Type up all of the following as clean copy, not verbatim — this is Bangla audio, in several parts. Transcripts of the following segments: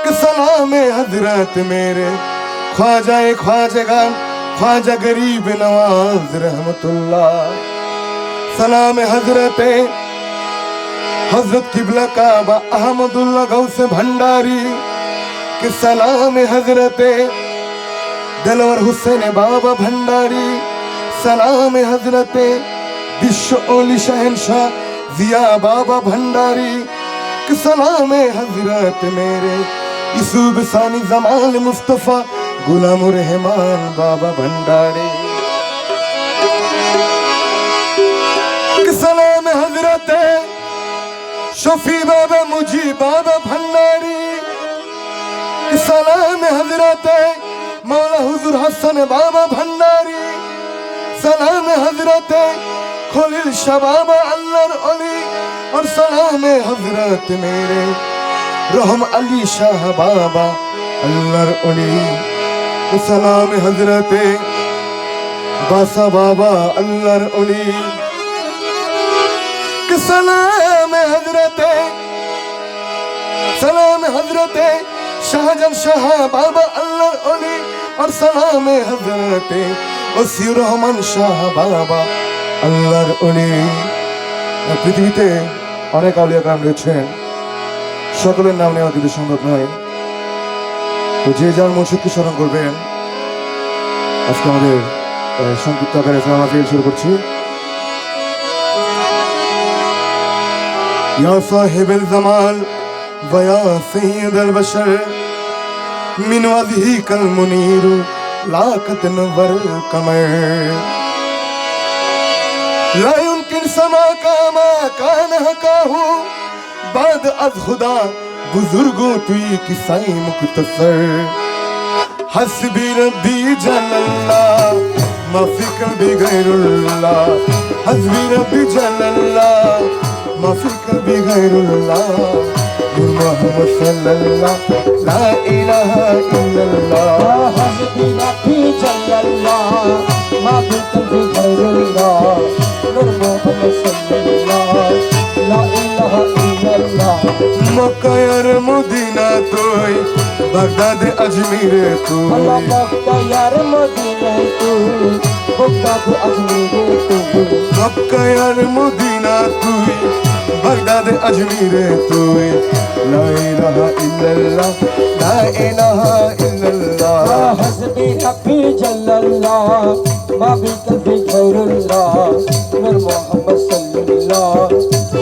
कि सलाम हजरत मेरे ख्वाजाए ख्वाजगान ख्वाजा गरीब नवाज रहमतुल्लाह। सलाम हजरत हजरत किबला काबा अहमदुल्लाह गौसे भंडारी कि सलाम हजरत दिलवर हुसैन बाबा भंडारी। सलाम हजरत विश्व ओली शहनशाह जिया बाबा भंडारी कि सलाम हजरत मेरे यूसुफ सानी जमाल मुस्तफा गुलाम रहमान बाबा भंडारी कि सलाम हजरत शफी बाबा मुजी बाबा भंडारी कि सलाम हजरत मौला हुजूर हसन बाबा भंडारी। सलाम हजरत खलील शाह बाबा अल्लाहर ओली और सलाम हजरत मेरे रहम अली शाह बाबा अल्लाहर ओली। सलाम हजरत बासा बाबा अल्लाहर ओली कि सलाम हजरत शाहजहां शाह बाबा अल्लाहर ओली और सलाम हजरत ওসিউর রহমান শাহ বাবা আল্লাহর ওলি। পৃথিবীতে অনেক আউলিয়া কারাম রয়েছেন, সকলের নাম নেওয়া কিন্তু সম্ভব নয়। তো যে যার মুর্শিদকে স্মরণ করবেন। আজকে আমাদের সংক্ষিপ্ত আকারে মাহফিল শুরু করছি। ইয়া সাহিবুল জামাল ওয়া ইয়া সাইয়্যিদুল বাশার মিন ওয়াজহিকাল মুনীর लाकत नवर कमर ला युमकिन समा का मा कान हकाहू बाद अज खुदा बुजुर्गों तुई किसाई मुख्तसर हस्बी रब्बी जल्लल्लाह माफी कल्बी गैरुल्लाह हस्बी रब्बी जल्लल्लाह माफी कल्बी गैरुल्लाह मुहम्मद सल्लल्लाह ला इलाहा इल्लल्लाह हस्बी रब्बी जल्लल्लाह माफी कल्बी गैरुल्लाह मुहम्मद सल्लल्लाह ला इलाहा इल्लल्लाह। मक्का यार मदीना तोय बागदाद अजमीर तोय मक्का यार मदीना तोय बागदाद अजमीर तोय मक्का यार मदीना तोय बागदाद अजमीर तोय ला इलाहा इल्लल्लाह ला इलाहा इल्लल्लाह हस्बी रब्बी जल्लल्लाह मा बि कल्बी गैरुल्लाह नूर मोहम्मद सल्लल्लाह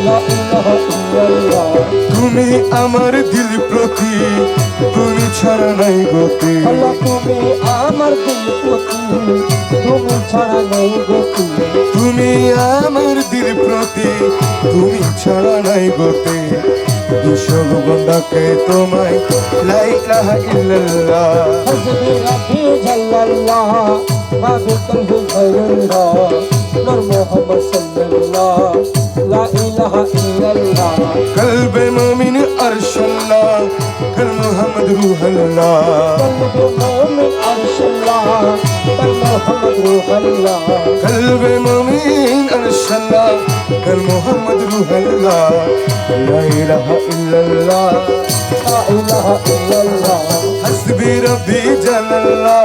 ला इलाहा इल्लल्लाह। তুমি আমার দিল প্রতি তুমি ছাড়া নাই গতি আল্লাহ তুমি আমার দিল প্রতি তুমি ছাড়া নাই গতি তুমি আমার দিল প্রতি তুমি ছাড়া নাই গতি দুশো বন্দাকে তোমায় লা ইলাহা ইল্লাল্লাহ হযরত রাব্বি জাল্লাল্লাহ মা বিকলবি গায়রুল্লাহ নূর মুহাম্মদ সাল্লাল্লাহ লা ইলাহা ইল্লাল্লাহ। কলবে মুমিন আরশাল্লাহ কল মুহাম্মদ রূহুল্লাহ কলবে মুমিন আরশাল্লাহ কল মুহাম্মদ রূহুল্লাহ কলবে মুমিন আরশাল্লাহ কল মুহাম্মদ রূহুল্লাহ লা ইলাহা ইল্লাল্লাহ লা ইলাহা ইল্লাল্লাহ হাসবি রব্বি জাল্লাল্লাহ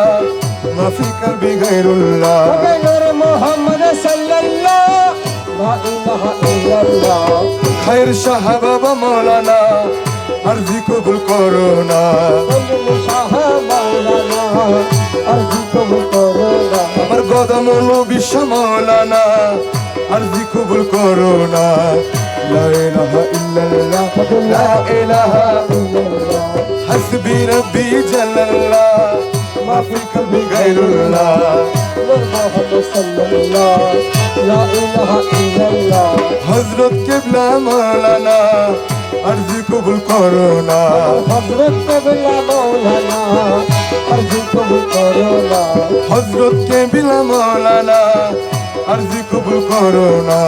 মা ফি কলবি গায়রুল্লাহ নূর মুহাম্মদ সাল্লাল্লাহ লা ইলাহা ইল্লাল্লাহ। খায়র শাহ বাবা মাওলানা আরজি কবুল করো না শাহ মাওলানা আরজি কবুল করো না আমার গদম নবী শাহ মাওলানা আরজি কবুল করো না লা ইলাহা ইল্লাল্লাহ লা ইলাহা ইল্লাল্লাহ হাসবি রব্বি জাল্লাল্লাহ মা ফি কলবি গায়রুল্লাহ নূর মুহাম্মদ সাল্লাল্লাহ লা ইলাহা ইল্লাল্লাহ। হযরত কিবলা মাওলানা আরজি কবুল করো না হযরত কিবলা মাওলানা আরজি কবুল করো না হযরত কিবলা মাওলানা আরজি কবুল করো না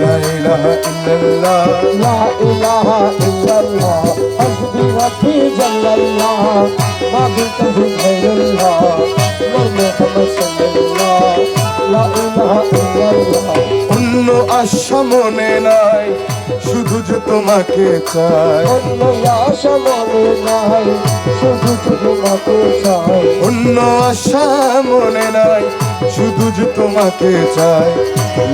লা ইলাহা ইল্লাল্লাহ লা ইলাহা ইল্লাল্লাহ হাসবি রাব্বি জাল্লাল্লাহ মা বি কলবি গায়রুল্লাহ নূর মুহাম্মদ সাল্লাল্লাহ লা ইলাহা ইল্লাল্লাহ। অন্য আশা মনে নাই শুধু যে তোমাকে চাই, অন্য আশা মনে নাই, শুধু যে তোমাকে চাই। অন্য আশা মনে নাই, শুধু যে তোমাকে চাই।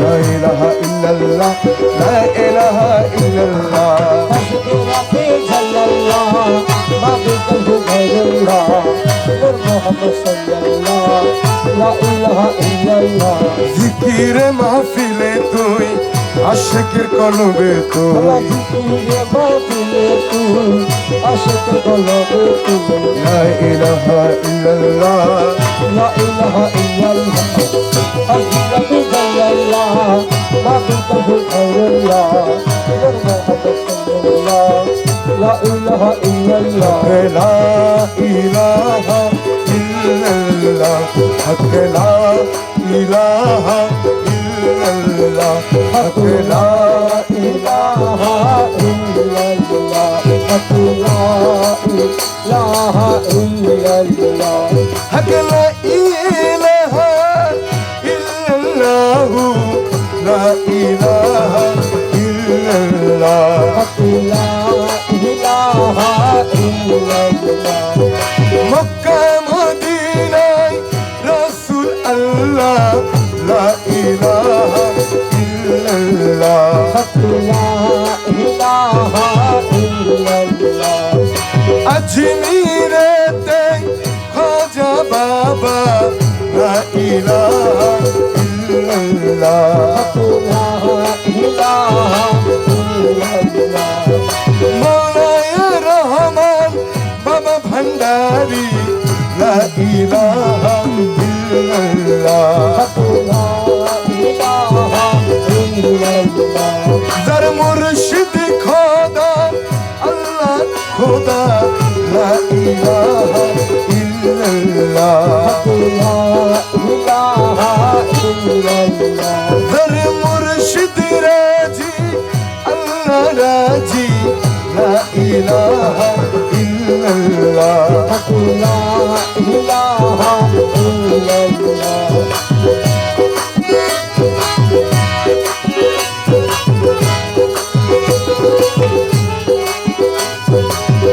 লা ইলাহা ইল্লাল্লাহ, লা ইলাহা ইল্লাল্লাহ। হাসবে রাতে জাল্লাল্লাহ, মাবে কলবে গায়রুল্লাহ, নূর মুহাম্মদ সাল্লাল্লাহ, লা ইলাহা ইল্লাল্লাহ। জিকিরে মাহফিলে তুই, আশিকের কলবে তুই, জিকিরে মাহফিলে তুই, আশিকের কলবে তুই। লা ইলাহা ইল্লাল্লাহ, লা ইলাহা ইল্লাল্লাহ, হাসবে রাতে জাল্লাল্লাহ, মাবে কলবে গায়রুল্লাহ, নূর মুহাম্মদ সাল্লাল্লাহ, লা ইলাহা ইল্লাল্লাহ। লা ইলাহা ইল্লাল্লাহ, হক লা ইলাহা ইল্লাল্লাহ, হক লা ইলাহা ইল্লাল্লাহ, হক লা ইলাহা ইল্লাল্লাহ। হক লা ইলাহা ইল্লাল্লাহ, লা ইলাহা ইল্লাল্লাহ। হক লা ইলাহা ইল্লাল্লাহ। মক্কা মদিনায় রাসূল আল্লাহ, লা ইলাহা ইল্লাল্লাহ। হক লা ইলাহা ইল্লাল্লাহ। আজমিরেতে খাজা বাবা, লা ইলাহা ইল্লাল্লাহ। হক লা ইলাহা ইল্লাল্লাহ। মৌলানা রহমান বাবা ভান্ডারী, লা ইলাহা ইল্লাল্লাহ। হক লা ইলাহা ইল্লাল্লাহ। যার মুর্শিদ খোদা আল্লাহ খোদা, লা ইলাহা ইল্লাল্লাহ। হক লা ইলাহা ইল্লাল্লাহ। যার মুর্শিদ রাজি আল্লাহ রাজি, লা ইলাহা ইল্লাল্লাহ। হক লা ইলাহা ইল্লাল্লাহ।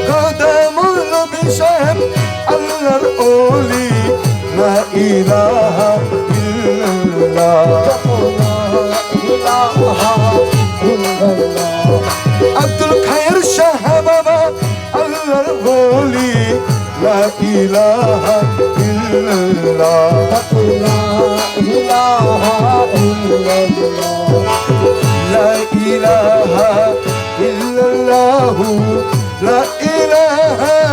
কদমুল নবী সাহেব আল্লাহর ওলি, লা ইলাহা ইল্লাল্লাহ। আব্দুল খায়ের শাহ বাবা আল্লাহর ওলি, লা ইলাহা ইল্লাল্লাহ। লা ইলাহা ইল্লাল্লাহ, লা ইলাহা ইল্লাল্লাহ। লা ইলাহা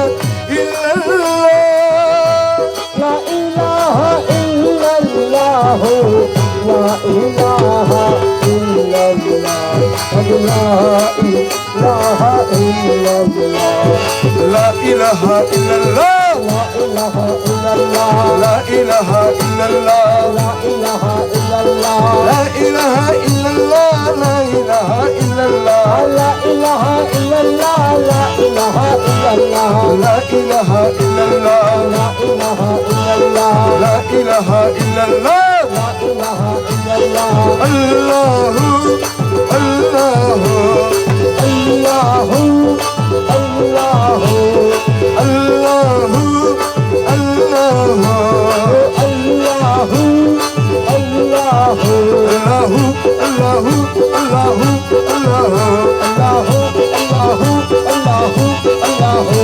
ইল্লাল্লাহ, লা ইলাহা ইল্লাল্লাহ। লা ইলাহা ইল্লাল্লাহ, লা ইলাহা ইল্লাল্লাহ। লা ইলাহা ইল্লাল্লাহ, লা ইলাহা ইল্লাল্লাহ। আল্লাহু আল্লাহু আল্লাহু আল্লাহু আল্লাহু আল্লাহু আল্লাহু আল্লাহু আল্লাহু আল্লাহু আল্লাহু আল্লাহু।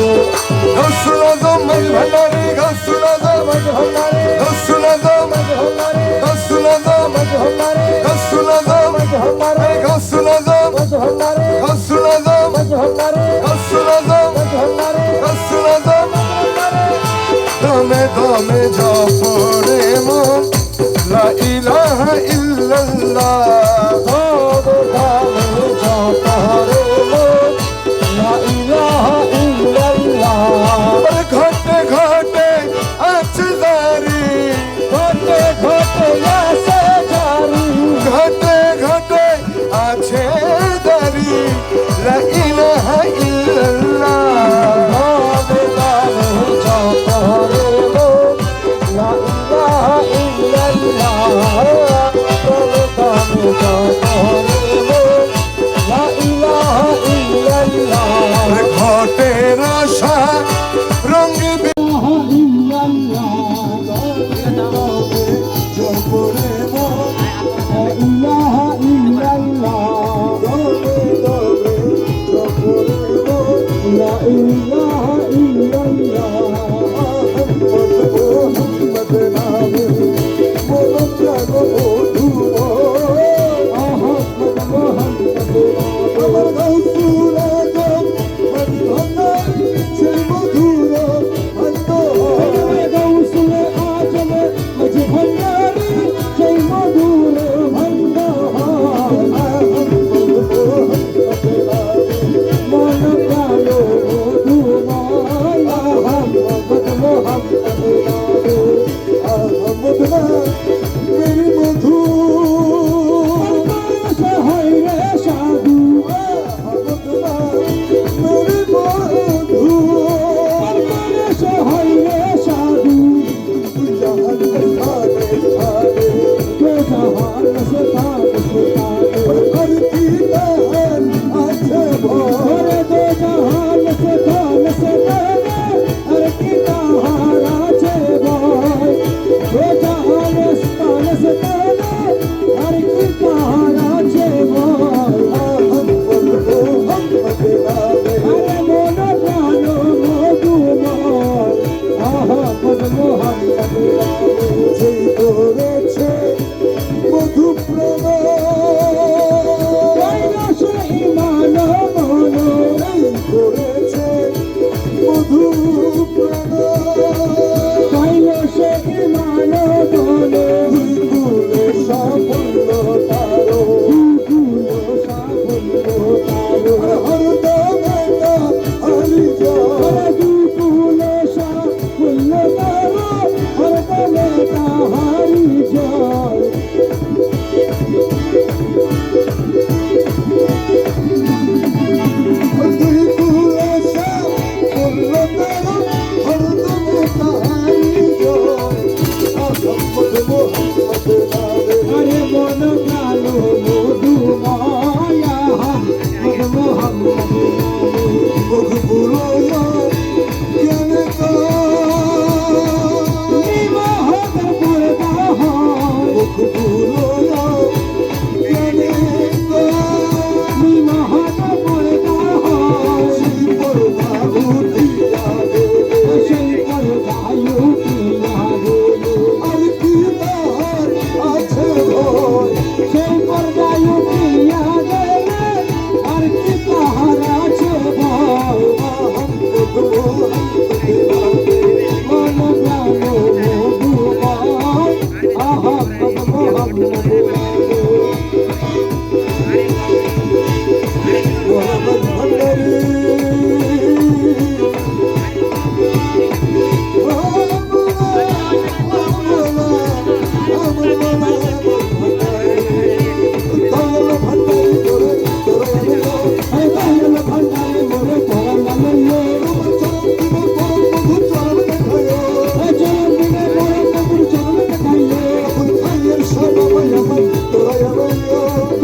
গৌসুল আজম ভান্ডারী, গৌসুল আজম ভান্ডারী, গৌসুল আজম ভান্ডারী, গৌসুল আজম ভান্ডারী, গৌসুল আজম ভান্ডারী, গৌসুল আজম ভান্ডারী, গৌসুল আজম ভান্ডারী, গৌসুল আজম ভান্ডারী, গৌসুল আজম ভান্ডারী। দমে দমে জপরে মন, লা ইলাহা ইল্লাল্লাহ। ঘটে ঘটে আছে জারি, ঘটে ঘটে আছে জারি, ঘটে ঘটে আছে জারি, লা ইলাহা ইল্লাল্লাহ। লা ইলাহা ইল্লাল্লাহ। ইলাহা ইল্লাল্লাহ মোহাম্মদ নামে মন প্রাণ মধুময় আহমদ মোহাম্মদ আমার গাউসুল আজম মদিনার সেই মধুর ভান্ডার গাউসুল আজম মাঝ ভান্ডারি সেই মধুর ভান্ডার মন প্রাণ মধুময় আহমদ মোহাম্মদ আহমদ না মেরি মধু হয় রে সাধু আহমদ না মেরি মধু হয় রে সাধু জাহান খানে খানে কে জাহান সে তার আর কি তাহার আছে ভয় ওরে দো জাহান সে তার আর কি তাহার আছে ভয় দো জাহান স্থান সে তার আর কি তাহার আছে ভয় আহমদ মোহাম্মদ নামে আরে মন প্রাণ মধুময় আহমদ মোহাম্মদ সেই করেছে মধু কৈলাস ইমান মন করেছে মধু কৈলাস ইমান মন ভুলে সাফল্য তারো দুগুণ সাফল্য তারো হরদম হারি যায় দুগুণ সাফল্য তারো হরদমে তাহারি জয় দুই কুলে সাফল্য তারো হরদম তাহারি জয় আহমদ মোহাম্মদ নামে আরে মন প্রাণ মধুময় আহমদ মোহাম্মদ মকবুলো জ্ঞানে নিমহর পর্দা হয় মকবুলো জ্ঞানে নিমহর পর্দা হয় শিবর বাবু দিয়া দেবে সেই পর্দায়ু পিয়া রে আর কি তাহার আছে ভয় সেই পর্দায়ু পিয়া রে আর কি তাহার আছে ভয় আহমদ মোহাম্মদ নামে মন প্রাণ মধুময় আহমদ মোহাম্মদ মোহাম্মদ ভান্ডারী দয়াল ভান্ডারে মোরে তোরা লাললে চরণ দিনে মোরে প্রভুর চরণ দেখাইলে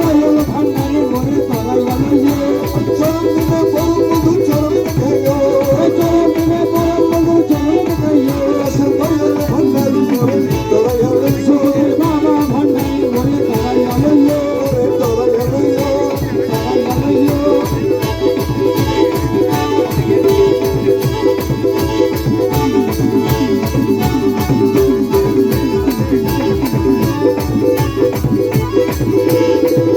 দয়াল ভান্ডারে মোরে তোরা লাললে চরণ দিনে পরম প্রভুর চরণ দেখাইলে সুখদেব বাবা ভান্ডারে মোরে তোরা লাললে তোরা লাললে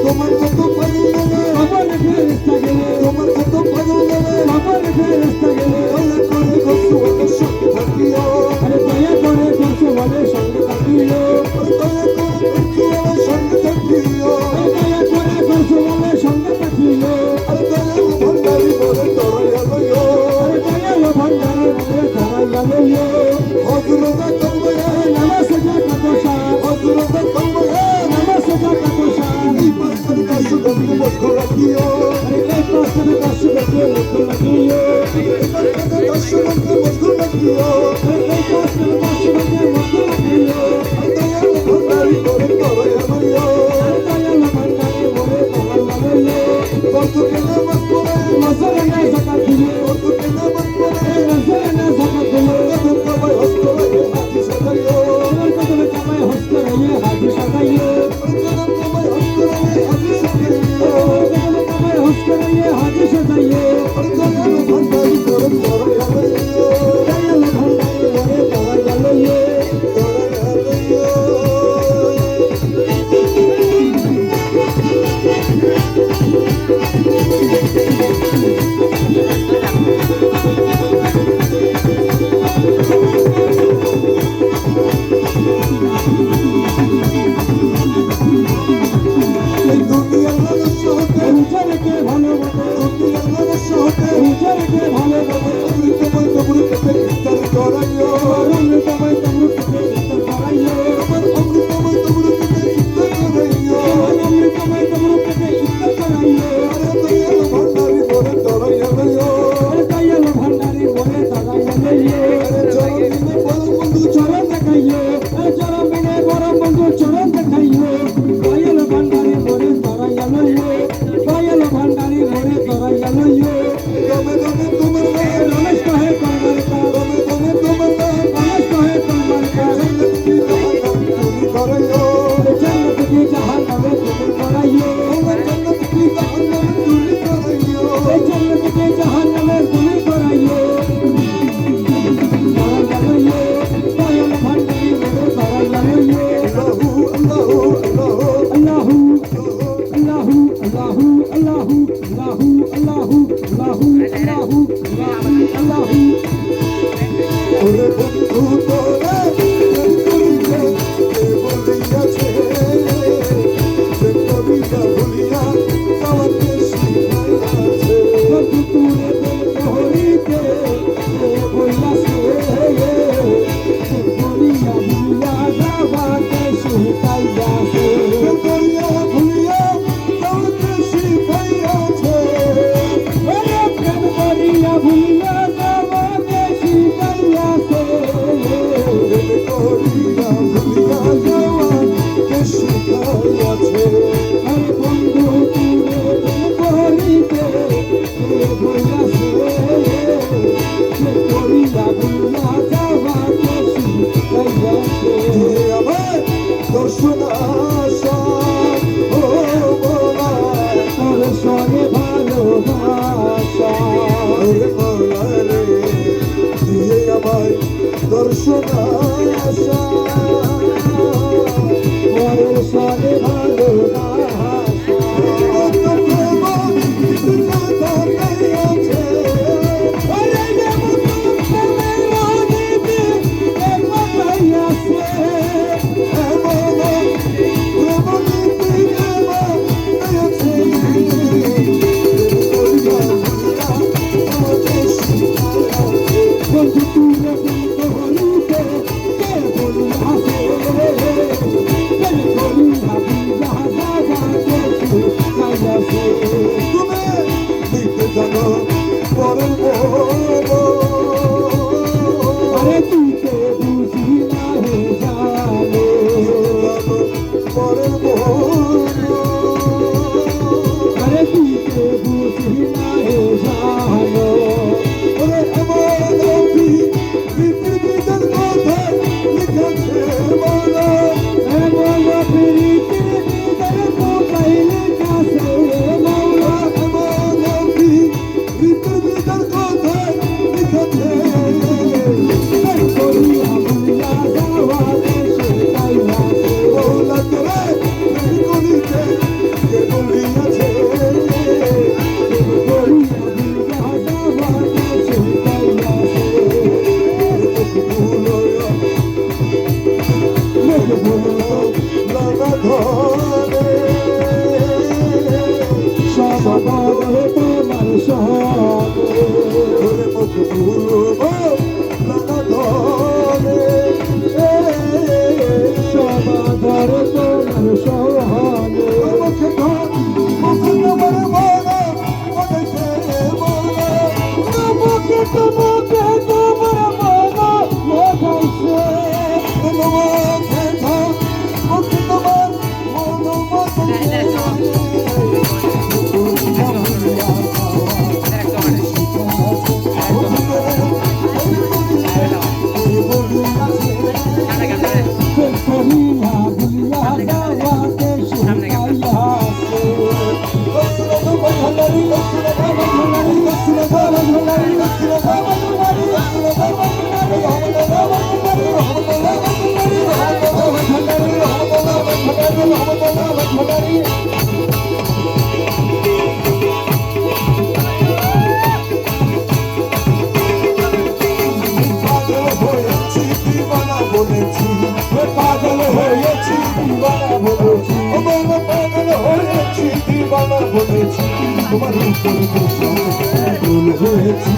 তোমার কত পাগল লাগে আমার ফেরেশতা গেলে তোমার কত পাগল লাগে আমার ফেরেশতা গেলে দয়া করে কসুয়ার সঙ্গে থাকিও আরে দয়া করে করছো বলে সঙ্গে থাকিও দয়া করে কসুয়ার সঙ্গে থাকিও দয়া করে করছো বলে সঙ্গে থাকিও আর দয়া ভান্ডারি বলে দয়া লইও আরে দয়াল ভান্ডারে মোরে তোরা লাললে হজরতা কলবয়া নামাজ জাকাত কোষা হজরতা কলবয়া নামাজ জাকাত কোষা এই পাঁচটা কাশু গন্ধ বন্ধ রাখিও আরে এই পাঁচটা কাশু দেখে লক্ষ্য লাগিও এই পাঁচটা কাশু গন্ধ বন্ধ রাখিও আরে এই পাঁচটা কাশু দেখে লক্ষ্য লাগিও আর দয়া ভান্ডারি বলে দয়া লইও আরে দয়াল ভান্ডারে মোরে তোরা লাললে কত কেনা মাস পরে নজরে না জাকাত দিলে কত কেনা মাস পরে নজরে না জাকাত দিলে কত কামাই হস্ত লাগে হাতি সাজাইও তোমার কদমে কামাই হস্তে রয়ে হাজি সাজাইও কত কামাই হস্ত লাগে হাতি সাজাইও কদমে কামাই হস্তে রয়ে হাজি সাজাইও আর দয়া ভান্ডারি বলে হয় দর্শন আশা পরের সনে ভালোবাসা আরে তুই তো বুঝি না হে জানে আরে তুই তো বুঝি না হে জানো এমন প্রীতি নিদর মোবাইল কাছে মৌলা করি হাবুলা যাওয়া দেশে তাই আছে করি হাবুলা যাওয়া দেশে তাই আছে লোকে বলো সব বদলে তোমার সঙ্গে সমাদর তোমার সহানে তোমাকে তোমাকে তোমার মনে লাগাইছে করিয়া ভুলিয়া যাওয়াতে পাগল হয়েছি দিবানা বলেছি পাগল হয়েছি দিবানা বলেছি তোমার উপর ভুল হয়েছি